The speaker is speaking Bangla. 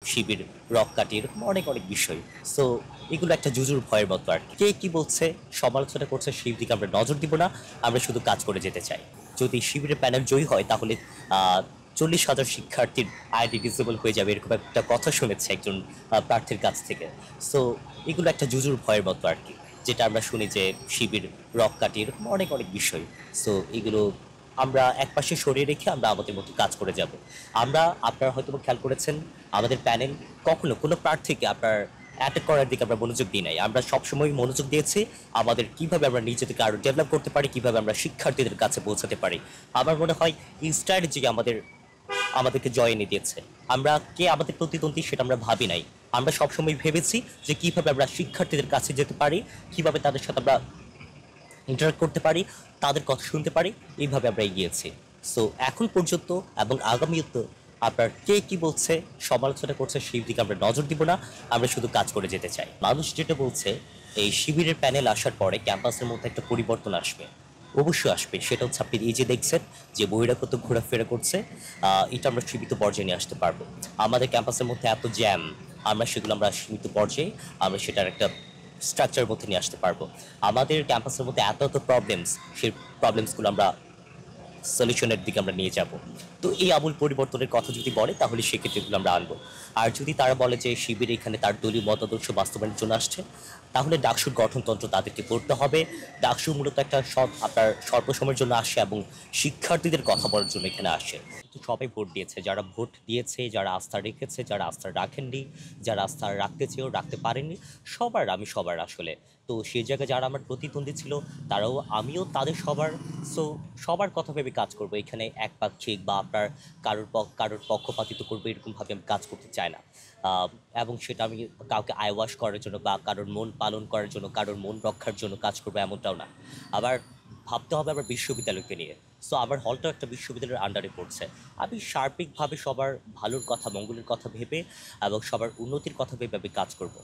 শিবির, রককাঠি এরকম অনেক অনেক বিষয়। সো এগুলো একটা জুজুর ভয়ের মতো আর কি। কে কি বলছে, সমালোচনা করছে, সেই দিকে আমরা নজর দিব না। আমরা শুধু কাজ করে যেতে চাই। যদি শিবিরের প্যানেল জয়ী হয় তাহলে 40,000 শিক্ষার্থীর আইডি ডিসেবল হয়ে যাবে, এরকম একটা কথা শুনেছে একজন প্রার্থীর কাছ থেকে। সো এগুলো একটা জুজুর ভয়ের মতো আর কি, যেটা আমরা শুনি যে শিবির, রককাঠি এরকম অনেক অনেক বিষয়। সো এগুলো আমরা একপাশে সরিয়ে রেখে আমরা আমাদের মতো কাজ করে যাব। আমরা, আপনারা হয়তো খেয়াল করেছেন, আমাদের প্যানেল কখনো কোনো প্রার্থীকে আপনার অ্যাটাক করার দিকে আমরা মনোযোগ দিই নাই। আমরা সবসময় মনোযোগ দিয়েছি আমাদের কিভাবে আমরা নিজেদেরকে আরো ডেভেলপ করতে পারি, কিভাবে আমরা শিক্ষার্থীদের কাছে পৌঁছাতে পারি। আমার মনে হয় এই স্ট্র্যাটেজি আমাদেরকে জয় এনে দিয়েছে। আমরা কে আমাদের প্রতিদ্বন্দ্বী সেটা আমরা ভাবি নাই। আমরা সবসময় ভেবেছি যে কিভাবে আমরা শিক্ষার্থীদের কাছে যেতে পারি, কিভাবে তাদের সাথে আমরা ইন্টারাক্ট করতে পারি, তাদের কথা শুনতে পারি, এইভাবে আমরা এগিয়েছি। সো এখন পর্যন্ত এবং আগামীতে আপনার কে কি বলছে, সমালোচনা করছে, সেই দিকে আমরা নজর দিব না। আমরা শুধু কাজ করে যেতে চাই। মানুষ যেটা বলছে, এই শিবিরের প্যানেল আসার পরে ক্যাম্পাসের মধ্যে একটা পরিবর্তন আসবে। অবশ্যই আসবে। সেটা হচ্ছে আপনি এই যে দেখছেন যে বহিরাগত ঘোরাফেরা করছে, এটা আমরা সীমিত পর্যায়ে নিয়ে আসতে পারবো। আমাদের ক্যাম্পাসের মধ্যে এত জ্যাম, আমরা সীমিত পর্যায়ে আমরা সেটার একটা স্ট্রাকচারের মধ্যে নিয়ে আসতে পারবো। আমাদের ক্যাম্পাসের মধ্যে এত এত প্রবলেমস, সেই প্রবলেমসগুলো আমরা সলিউশনের দিকে আমরা নিয়ে যাব। তো এই আমূল পরিবর্তনের কথা যদি বলে তাহলে সেক্ষেত্রে এগুলো আমরা আনবো। আর যদি তারা বলে যে শিবির এখানে তার দলীয় মতাদর্শ বাস্তবায়নের জন্য আসছে, তাহলে ডাকসুর গঠনতন্ত্র তাদেরকে পড়তে হবে। ডাকসু মূলত একটা আপনার স্বল্প সময়ের জন্য আসে এবং শিক্ষার্থীদের কথা বলার জন্য এখানে আসে। কিন্তু সবাই ভোট দিয়েছে, যারা ভোট দিয়েছে, যারা আস্থা রেখেছে, যারা আস্থা রাখেননি, যারা আস্থা রাখতে চেয়েও রাখতে পারেননি, আমি সবার আসলে। তো সেই জায়গায় যারা আমার প্রতিদ্বন্দ্বী ছিল, আমিও তাদের সবার। সো সবার কথা ভেবে কাজ করব। এখানে একপাক্ষিক বা আপনার কারোর পক্ষপাতিত্ব করবো এরকমভাবে আমি কাজ করতে চাই না। এবং সেটা আমি কাউকে আইওয়াশ করার জন্য বা কারোর মন পালন করার জন্য, কারোর মন রক্ষার জন্য কাজ করবো এমনটাও না। আবার ভাবতে হবে আবার বিশ্ববিদ্যালয়কে নিয়ে। সো আমার হলটাও একটা বিশ্ববিদ্যালয়ের আন্ডারে পড়ছে। আমি সার্বিকভাবে সবার ভালোর কথা, মঙ্গলের কথা ভেবে এবং সবার উন্নতির কথা ভেবে আমি কাজ করব।